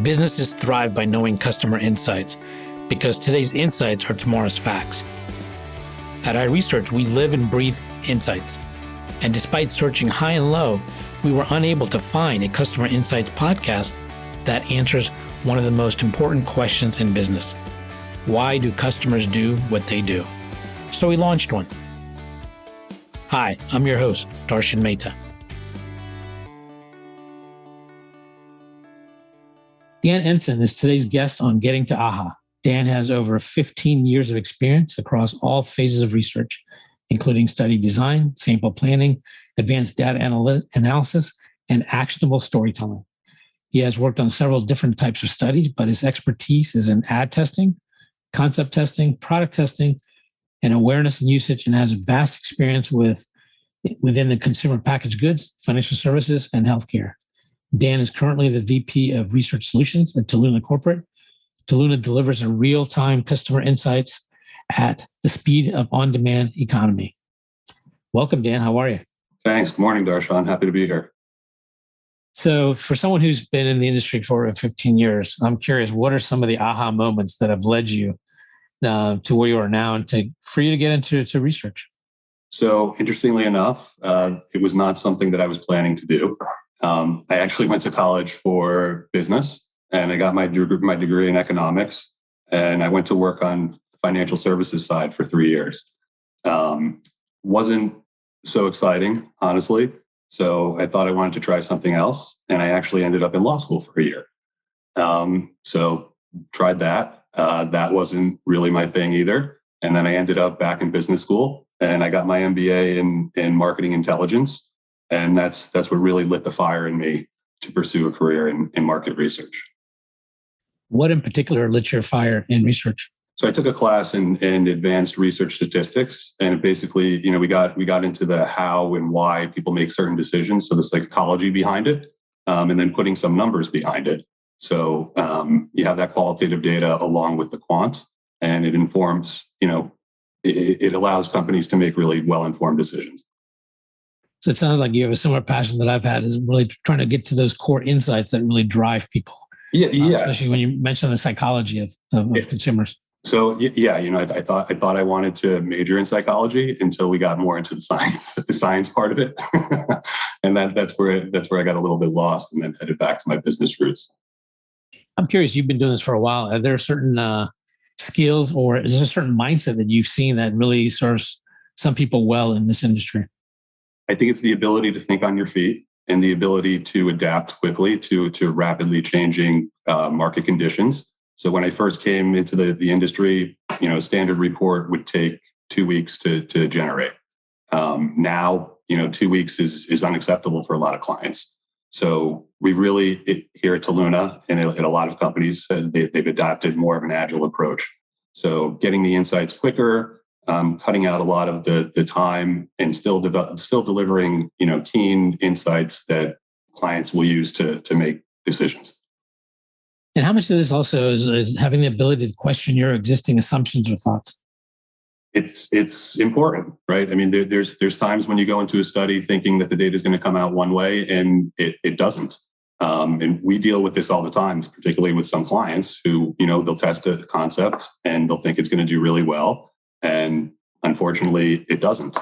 Businesses thrive by knowing customer insights because today's insights are tomorrow's facts. At iResearch, we live and breathe insights. And despite searching high and low, we were unable to find a customer insights podcast that answers one of the most important questions in business. Why do customers do what they do? So we launched one. Hi, I'm your host, Darshan Mehta. Dan Enson is today's guest on Getting to AHA. Dan has over 15 years of experience across all phases of research, including study design, sample planning, advanced data analysis, and actionable storytelling. He has worked on several different types of studies, but his expertise is in ad testing, concept testing, product testing, and awareness and usage, and has vast experience within the consumer packaged goods, financial services, and healthcare. Dan is currently the VP of Research Solutions at Toluna Corporate. Toluna delivers a real-time customer insights at the speed of on-demand economy. Welcome, Dan. How are you? Thanks. Good morning, Darshan. Happy to be here. So for someone who's been in the industry for 15 years, I'm curious, what are some of the aha moments that have led you to where you are now and for you to get into research? So interestingly enough, it was not something that I was planning to do. I actually went to college for business and I got my degree in economics, and I went to work on the financial services side for 3 years. Wasn't so exciting, honestly. So I thought I wanted to try something else, and I actually ended up in law school for a year. So tried that. That wasn't really my thing either. And then I ended up back in business school, and I got my MBA in marketing intelligence. And that's what really lit the fire in me to pursue a career in market research. What in particular lit your fire in research? So I took a class in advanced research statistics, and basically, we got into the how and why people make certain decisions. So the psychology behind it, and then putting some numbers behind it. So you have that qualitative data along with the quant, and it informs, it allows companies to make really well-informed decisions. So it sounds like you have a similar passion that I've had, is really trying to get to those core insights that really drive people. Yeah. Especially when you mention the psychology of consumers. So I thought I wanted to major in psychology until we got more into the science part of it, and that's where I got a little bit lost, and then headed back to my business roots. I'm curious. You've been doing this for a while. Are there certain skills, or is there a certain mindset that you've seen that really serves some people well in this industry? I think it's the ability to think on your feet and the ability to adapt quickly to rapidly changing market conditions. So when I first came into the industry, a standard report would take 2 weeks to generate. Now, 2 weeks is unacceptable for a lot of clients. So we really, here at Toluna and at a lot of companies, they've adopted more of an agile approach. So getting the insights quicker, cutting out a lot of the time, and still delivering, keen insights that clients will use to make decisions. And how much of this also is having the ability to question your existing assumptions or thoughts? It's important, right? I mean, there's times when you go into a study thinking that the data is going to come out one way, and it doesn't. And we deal with this all the time, particularly with some clients who, they'll test a concept and they'll think it's going to do really well. And unfortunately, it doesn't.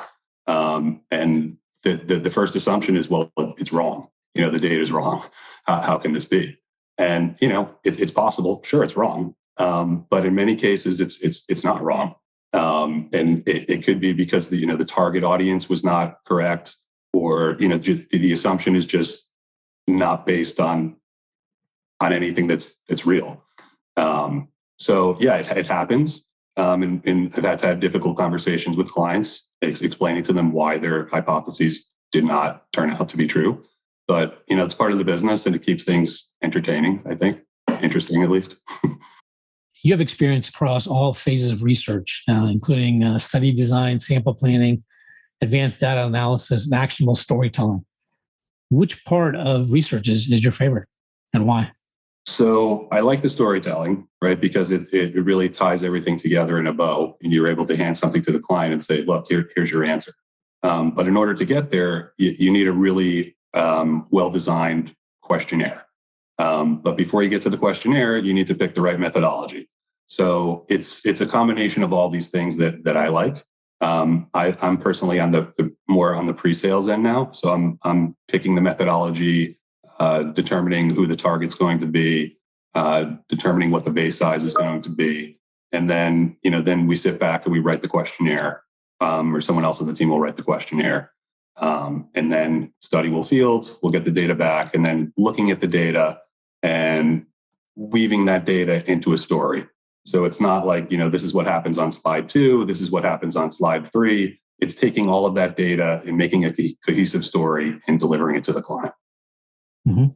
And the first assumption is, well, it's wrong. The data is wrong. How can this be? And it's possible. Sure, it's wrong. But in many cases, it's not wrong. And it could be because the target audience was not correct, or just the assumption is just not based on anything that's real. So yeah, it happens. And I've had to have difficult conversations with clients, explaining to them why their hypotheses did not turn out to be true. But, it's part of the business, and it keeps things entertaining, I think. Interesting, at least. You have experience across all phases of research, including study design, sample planning, advanced data analysis, and actionable storytelling. Which part of research is your favorite, and why? So I like the storytelling, right? Because it really ties everything together in a bow, and you're able to hand something to the client and say, look, here's your answer. But in order to get there, you need a really well-designed questionnaire. But before you get to the questionnaire, you need to pick the right methodology. So it's a combination of all these things that I like. I'm personally on the more on the pre-sales end now. So I'm picking the methodology, determining who the target's going to be, determining what the base size is going to be. And then, then we sit back and we write the questionnaire, or someone else on the team will write the questionnaire. And then study will field, we'll get the data back, and then looking at the data and weaving that data into a story. So it's not like, this is what happens on slide 2, this is what happens on slide 3. It's taking all of that data and making a cohesive story and delivering it to the client. Mm-hmm.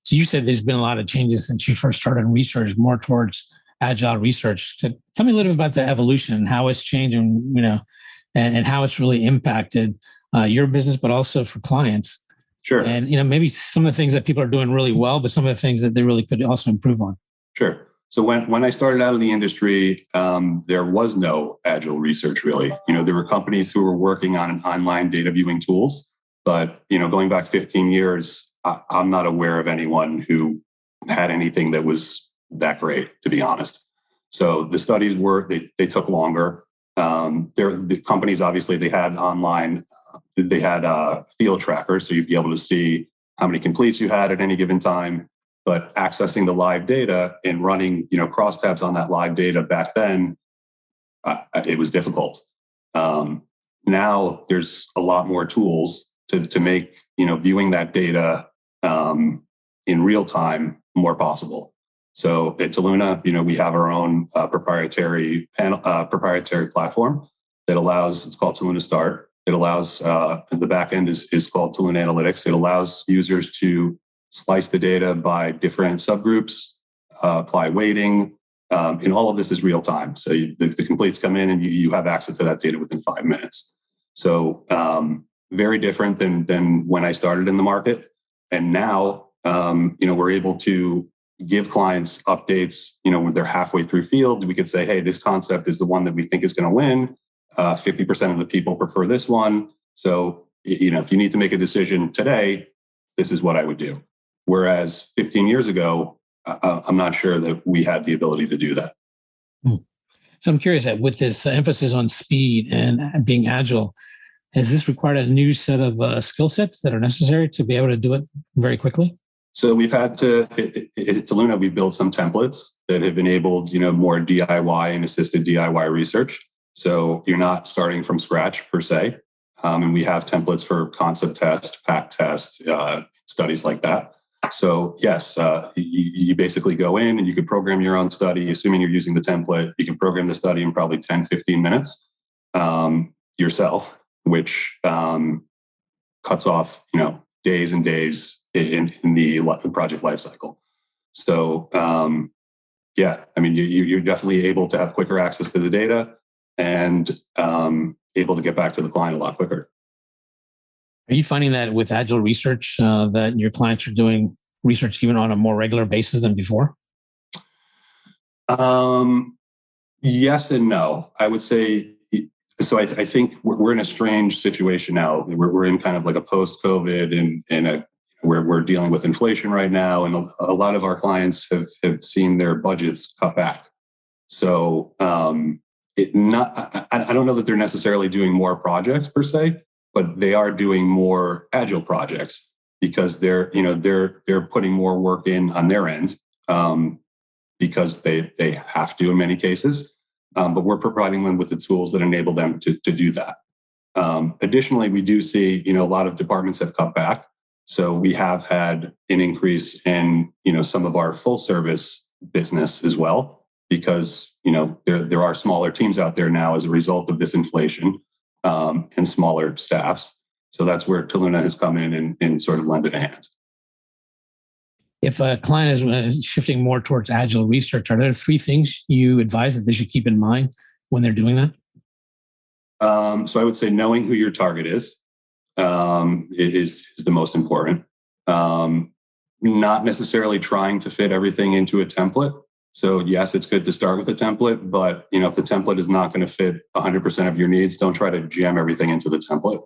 So you said there's been a lot of changes since you first started research, more towards agile research. So tell me a little bit about the evolution and how it's changing, and how it's really impacted your business, but also for clients. Sure. And, maybe some of the things that people are doing really well, but some of the things that they really could also improve on. Sure. So when I started out of the industry, there was no agile research really. There were companies who were working on online data viewing tools, but, going back 15 years, I'm not aware of anyone who had anything that was that great, to be honest. So the studies they took longer. The companies, obviously, they had online, they had field trackers, so you'd be able to see how many completes you had at any given time. But accessing the live data and running, crosstabs on that live data back then, it was difficult. Now there's a lot more tools to make, viewing that data in real time more possible. So at Toluna, we have our own proprietary platform that allows, it's called Toluna Start. It allows, the back end is called Toluna Analytics. It allows users to slice the data by different subgroups, apply weighting, and all of this is real time. So the completes come in and you have access to that data within 5 minutes. So very different than when I started in the market. And now, we're able to give clients updates, when they're halfway through field. We could say, hey, this concept is the one that we think is going to win. 50% of the people prefer this one. So, if you need to make a decision today, this is what I would do. Whereas 15 years ago, I'm not sure that we had the ability to do that. So I'm curious that with this emphasis on speed and being agile, has this required a new set of skill sets that are necessary to be able to do it very quickly? So we've had to, at Toluna, we've built some templates that have enabled, more DIY and assisted DIY research. So you're not starting from scratch per se. And we have templates for concept test, pack test, studies like that. So yes, you basically go in and you can program your own study, assuming you're using the template. You can program the study in probably 10, 15 minutes yourself, which cuts off, days and days in the project lifecycle. So you're definitely able to have quicker access to the data and able to get back to the client a lot quicker. Are you finding that with agile research that your clients are doing research even on a more regular basis than before? Yes and no. I would say, so I think we're in a strange situation now. We're in kind of like a post-COVID and we're dealing with inflation right now. And a lot of our clients have seen their budgets cut back. So I don't know that they're necessarily doing more projects per se, but they are doing more agile projects because they're putting more work in on their end because they have to in many cases. But we're providing them with the tools that enable them to do that. Additionally, we do see, a lot of departments have cut back. So we have had an increase in, some of our full service business as well, because, there are smaller teams out there now as a result of this inflation and smaller staffs. So that's where Toluna has come in and sort of lended a hand. If a client is shifting more towards agile research, are there 3 things you advise that they should keep in mind when they're doing that? So I would say knowing who your target is the most important. Not necessarily trying to fit everything into a template. So yes, it's good to start with a template, but if the template is not going to fit 100% of your needs, don't try to jam everything into the template.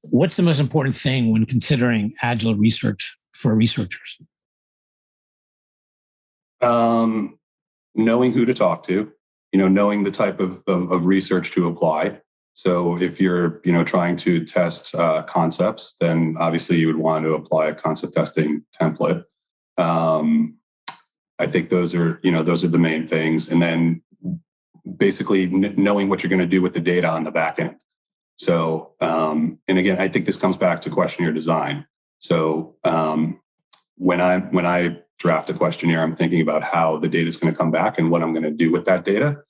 What's the most important thing when considering agile research for researchers? Knowing who to talk to, knowing the type of research to apply. So if you're, trying to test concepts, then obviously you would want to apply a concept testing template. I think those are the main things. And then basically knowing what you're going to do with the data on the back end. So, and again, I think this comes back to questionnaire design. So when I draft a questionnaire, I'm thinking about how the data is going to come back and what I'm going to do with that data.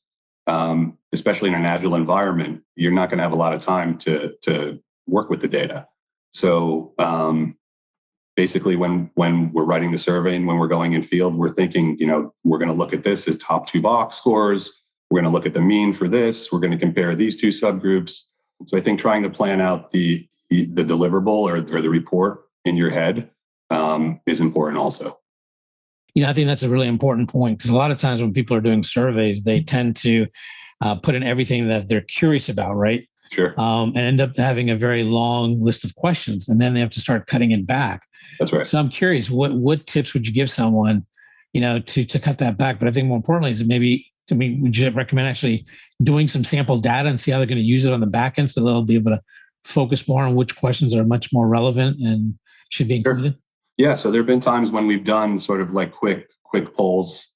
Especially in an Agile environment, you're not going to have a lot of time to work with the data. So basically, when we're writing the survey and when we're going in field, we're thinking, we're going to look at this as top 2 box scores. We're going to look at the mean for this. We're going to compare these 2 subgroups. So I think trying to plan out the deliverable or the report in your head is important also. I think that's a really important point, because a lot of times when people are doing surveys, they tend to put in everything that they're curious about, right? Sure. And end up having a very long list of questions, and then they have to start cutting it back. That's right. So I'm curious, what tips would you give someone, to cut that back? But I think more importantly is would you recommend actually doing some sample data and see how they're going to use it on the back end, so they'll be able to focus more on which questions are much more relevant and should be included? Sure. Yeah. So there have been times when we've done sort of like quick polls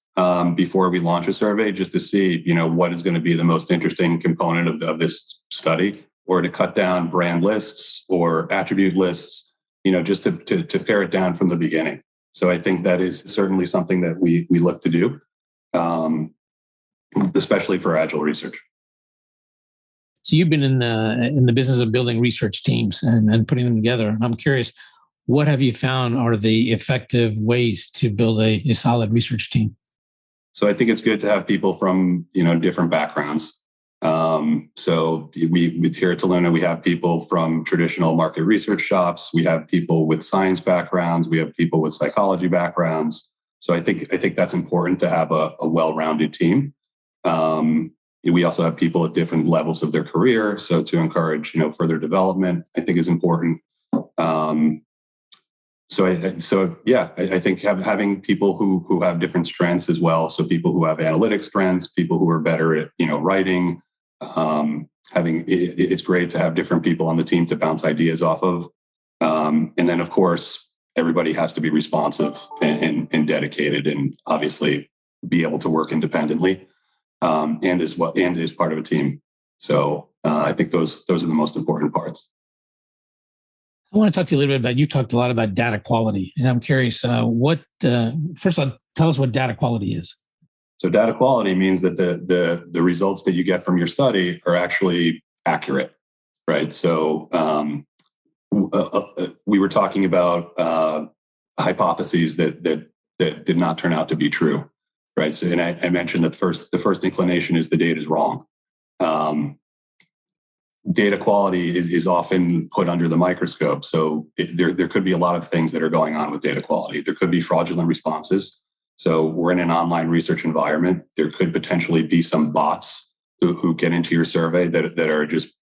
before we launch a survey, just to see, what is going to be the most interesting component of this study, or to cut down brand lists or attribute lists, just to pare it down from the beginning. So I think that is certainly something that we look to do, especially for Agile research. So you've been in the business of building research teams and putting them together. I'm curious, what have you found are the effective ways to build a solid research team? So I think it's good to have people from, different backgrounds. So we here at Toluna, we have people from traditional market research shops. We have people with science backgrounds. We have people with psychology backgrounds. So I think that's important to have a well-rounded team. We also have people at different levels of their career. So to encourage, further development, I think is important. I think having people who have different strengths as well. So people who have analytic strengths, people who are better at, writing, it's great to have different people on the team to bounce ideas off of. And then of course, everybody has to be responsive and dedicated, and obviously be able to work independently, and is part of a team. So I think those are the most important parts. I want to talk to you a little bit about, you talked a lot about data quality, and I'm curious, first of all, tell us what data quality is. So data quality means that the results that you get from your study are actually accurate, right? So we were talking about hypotheses that did not turn out to be true, right? So, and I mentioned that the first inclination is the data is wrong. Data quality is often put under the microscope. So there could be a lot of things that are going on with data quality. There could be fraudulent responses. So we're in an online research environment. There could potentially be some bots who get into your survey that are just,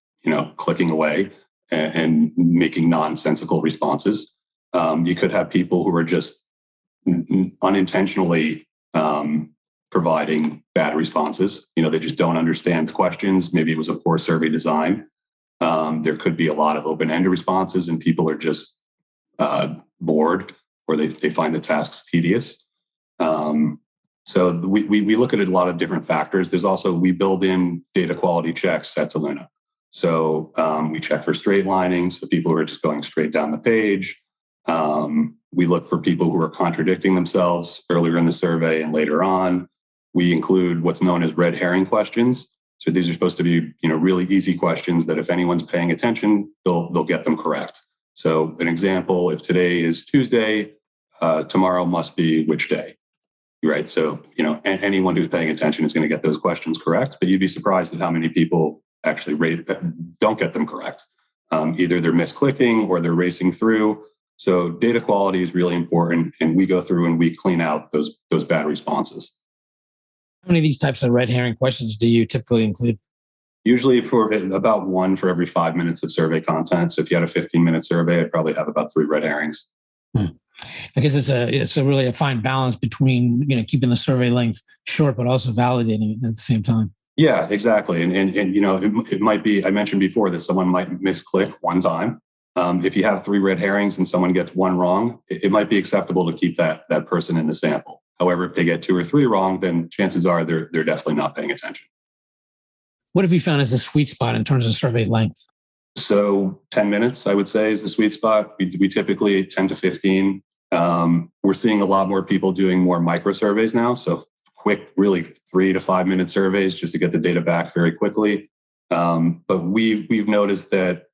clicking away and making nonsensical responses. You could have people who are just unintentionally providing bad responses. They just don't understand the questions. Maybe it was a poor survey design. There could be a lot of open-ended responses and people are just bored, or they find the tasks tedious. So we look at a lot of different factors. There's also, we build in data quality checks at Toluna. So we check for straight lining, so people who are just going straight down the page. We look for people who are contradicting themselves earlier in the survey and later on. We include what's known as red herring questions. So these are supposed to be, really easy questions that if anyone's paying attention, they'll get them correct. So an example, if today is Tuesday, tomorrow must be which day, right? So, anyone who's paying attention is going to get those questions correct, but you'd be surprised at how many people actually don't get them correct. Either they're misclicking or they're racing through. So data quality is really important, and we go through and we clean out those bad responses. How many of these types of red herring questions do you typically include? Usually for about one for every 5 minutes of survey content. So if you had a 15-minute survey, I'd probably have about 3 red herrings. And I guess it's a really a fine balance between keeping the survey length short, but also validating it at the same time. Yeah, exactly. And it might be, I mentioned before that someone might misclick one time. If you have 3 red herrings and someone gets 1 wrong, it might be acceptable to keep that person in the sample. However, if they get 2 or 3 wrong, then chances are they're definitely not paying attention. What have you found as the sweet spot in terms of survey length? So 10 minutes, I would say, is the sweet spot. We typically 10 to 15. We're seeing a lot more people doing more micro surveys now. So quick, really 3 to 5 minute surveys just to get the data back very quickly. But we've noticed that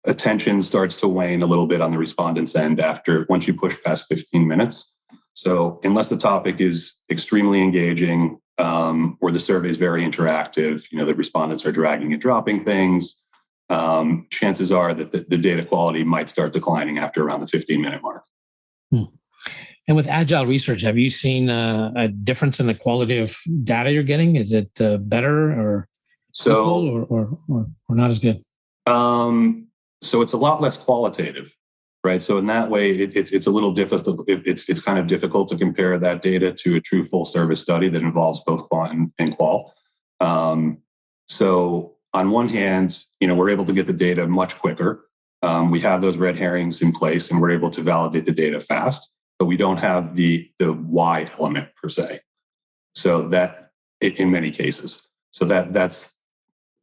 attention starts to wane a little bit on the respondent's end once you push past 15 minutes. So unless the topic is extremely engaging or the survey is very interactive, the respondents are dragging and dropping things, chances are that the data quality might start declining after around the 15-minute mark. And with Agile research, have you seen a difference in the quality of data you're getting? Is it better or equal or not as good? So it's a lot less qualitative, right? So in that way, it's a little difficult. It's kind of difficult to compare that data to a true full service study that involves both quant and qual. So on one hand, we're able to get the data much quicker. We have those red herrings in place, and we're able to validate the data fast. But we don't have the why element per se. So that in many cases, so that's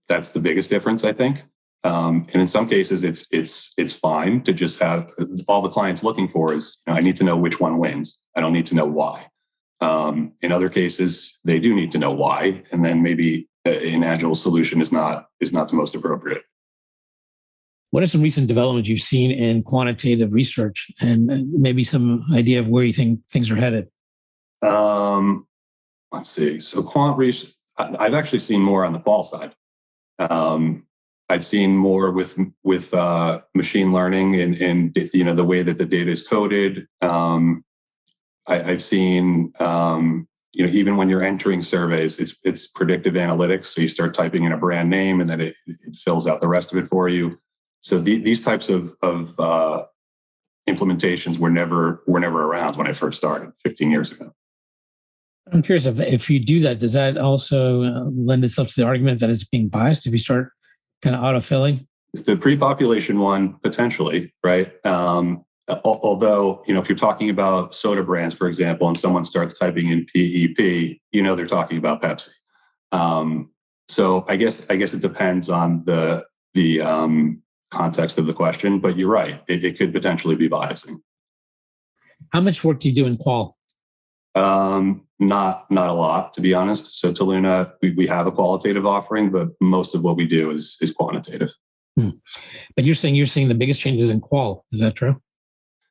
the biggest difference, I think. And in some cases, it's fine to just have all the client's looking for is, I need to know which one wins. I don't need to know why. In other cases, they do need to know why, and then maybe an Agile solution is not the most appropriate. What are some recent developments you've seen in quantitative research, and maybe some idea of where you think things are headed? Let's see. So quant research, I've actually seen more on the qual side. I've seen more with machine learning and the way that the data is coded. I've seen even when you're entering surveys, it's predictive analytics. So you start typing in a brand name, and then it fills out the rest of it for you. So these types of implementations were never around when I first started 15 years ago. I'm curious if you do that, does that also lend itself to the argument that it's being biased if you start kind of autofilling? The pre-population one, potentially, right? Although, if you're talking about soda brands, for example, and someone starts typing in PEP, they're talking about Pepsi. So I guess it depends on the context of the question, but you're right. It could potentially be biasing. How much work do you do in qual? Not a lot, to be honest. So Toluna, we have a qualitative offering, but most of what we do is quantitative. But you're seeing the biggest changes in qual. Is that true?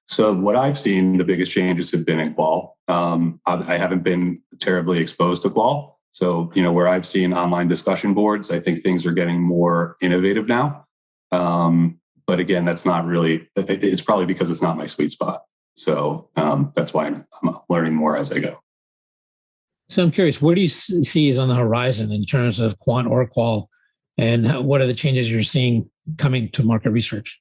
So what I've seen, the biggest changes have been in qual. I haven't been terribly exposed to qual. So, where I've seen online discussion boards, I think things are getting more innovative now. But again, that's not really, it's probably because it's not my sweet spot. So that's why I'm learning more as I go. So I'm curious, where do you see is on the horizon in terms of quant or qual, and what are the changes you're seeing coming to market research?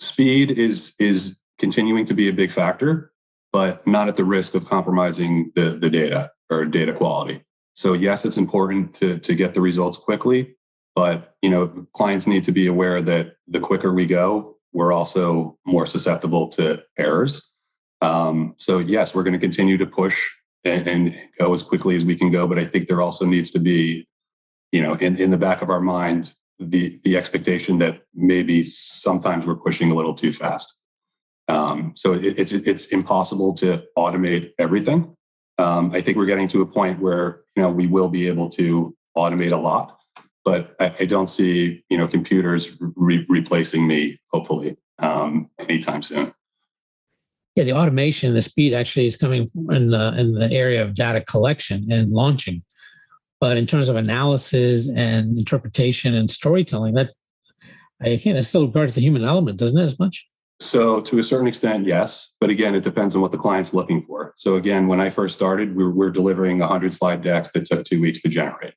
Speed is continuing to be a big factor, but not at the risk of compromising the data or data quality. So yes, it's important to get the results quickly, but clients need to be aware that the quicker we go, we're also more susceptible to errors. So yes, we're going to continue to push and go as quickly as we can go, but I think there also needs to be, in the back of our mind, the expectation that maybe sometimes we're pushing a little too fast. So it's impossible to automate everything. I think we're getting to a point where we will be able to automate a lot, but I don't see computers replacing me, hopefully, anytime soon. Yeah, the automation, the speed actually is coming in the area of data collection and launching. But in terms of analysis and interpretation and storytelling, I think that still regards the human element, doesn't it, as much? So to a certain extent, yes. But again, it depends on what the client's looking for. So again, when I first started, we're delivering 100 slide decks that took 2 weeks to generate.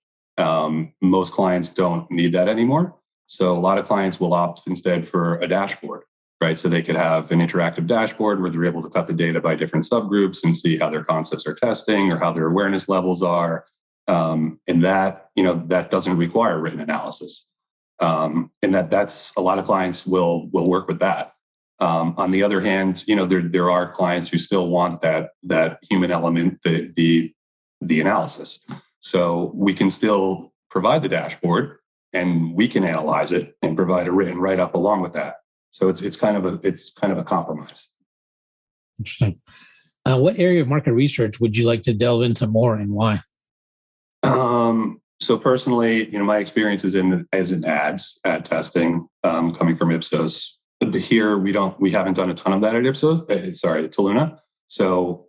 Most clients don't need that anymore. So a lot of clients will opt instead for a dashboard, right? So they could have an interactive dashboard where they're able to cut the data by different subgroups and see how their concepts are testing or how their awareness levels are. And that, that doesn't require written analysis. And that's a lot of clients will work with that. On the other hand, there are clients who still want that human element, the analysis. So we can still provide the dashboard, and we can analyze it and provide a written write-up along with that. So it's kind of a compromise. Interesting. What area of market research would you like to delve into more, and why? So personally, my experience is in ad testing, coming from Ipsos. But here we haven't done a ton of that at Ipsos. At Toluna. So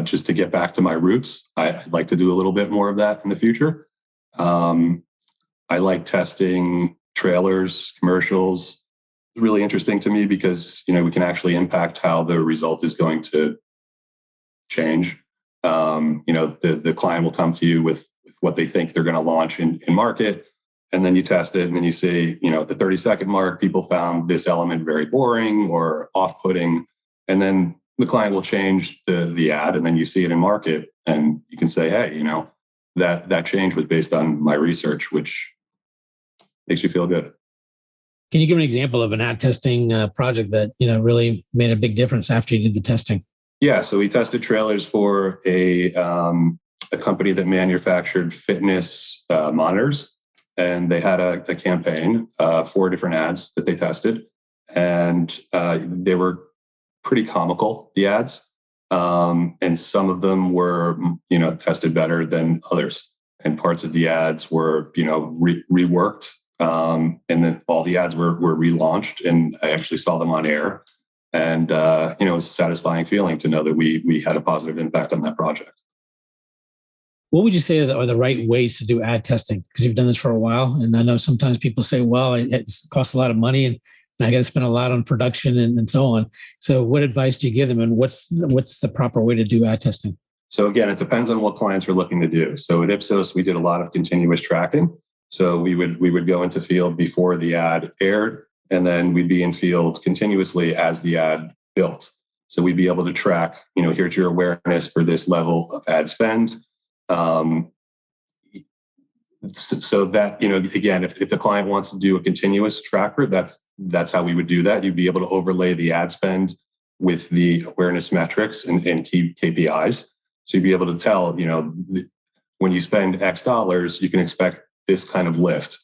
just to get back to my roots, I'd like to do a little bit more of that in the future. I like testing trailers, commercials. It's really interesting to me because, we can actually impact how the result is going to change. The client will come to you with what they think they're going to launch in market. And then you test it, and then you say, at the 30-second mark, people found this element very boring or off-putting. And then the client will change the ad, and then you see it in market, and you can say, hey, that change was based on my research, which makes you feel good. Can you give an example of an ad testing project that really made a big difference after you did the testing? Yeah, so we tested trailers for a company that manufactured fitness monitors, and they had a campaign, 4 different ads that they tested, and they were pretty comical, the ads, and some of them were tested better than others, and parts of the ads were reworked, and then all the ads were relaunched, and I actually saw them on air. And, it was a satisfying feeling to know that we had a positive impact on that project. What would you say are the right ways to do ad testing? Because you've done this for a while. And I know sometimes people say, well, it costs a lot of money and I got to spend a lot on production and so on. So what advice do you give them? And what's the proper way to do ad testing? So again, it depends on what clients are looking to do. So at Ipsos, we did a lot of continuous tracking. So we would go into field before the ad aired, and then we'd be in field continuously as the ad built. So we'd be able to track, here's your awareness for this level of ad spend. So that, again, if the client wants to do a continuous tracker, that's how we would do that. You'd be able to overlay the ad spend with the awareness metrics and key KPIs. So you'd be able to tell, when you spend X dollars, you can expect this kind of lift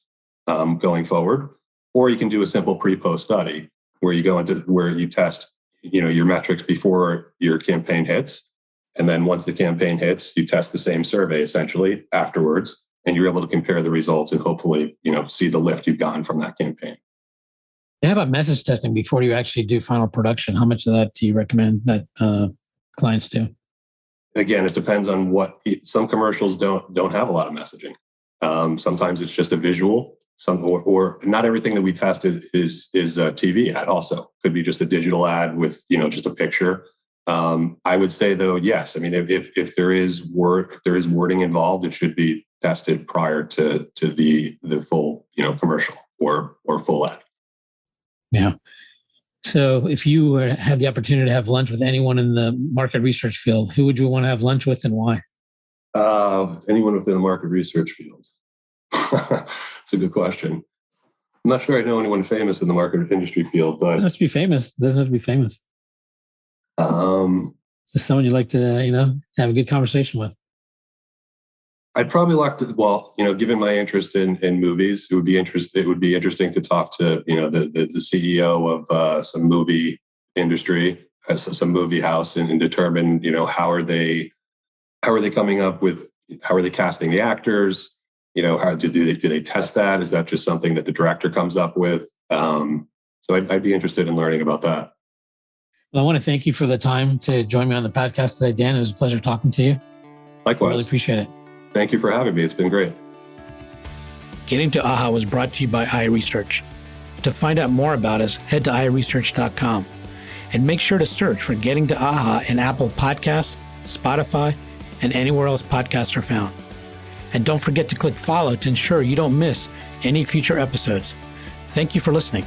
going forward. Or you can do a simple pre-post study where you test, your metrics before your campaign hits. And then once the campaign hits, you test the same survey essentially afterwards, and you're able to compare the results and hopefully, see the lift you've gotten from that campaign. And how about message testing before you actually do final production? How much of that do you recommend that clients do? Again, it depends on some commercials don't have a lot of messaging. Sometimes it's just a visual. Or not everything that we tested is a TV ad. Also, could be just a digital ad with just a picture. I would say though, yes. I mean, if there is wording involved, it should be tested prior to the full commercial or full ad. Yeah. So if you had the opportunity to have lunch with anyone in the market research field, who would you want to have lunch with and why? Anyone within the market research field. That's a good question. I'm not sure I know anyone famous in the market industry field, but doesn't have to be famous. Doesn't have to be famous. Just someone you'd like to, have a good conversation with. I'd probably like to. Given my interest in movies, it would be interesting to talk to the CEO of some movie industry, some movie house, and determine how are they coming up with, how are they casting the actors. How do they test that? Is that just something that the director comes up with? So I'd be interested in learning about that. Well, I want to thank you for the time to join me on the podcast today, Dan. It was a pleasure talking to you. Likewise. I really appreciate it. Thank you for having me. It's been great. Getting to AHA was brought to you by iResearch. To find out more about us, head to iResearch.com and make sure to search for Getting to AHA in Apple Podcasts, Spotify, and anywhere else podcasts are found. And don't forget to click follow to ensure you don't miss any future episodes. Thank you for listening.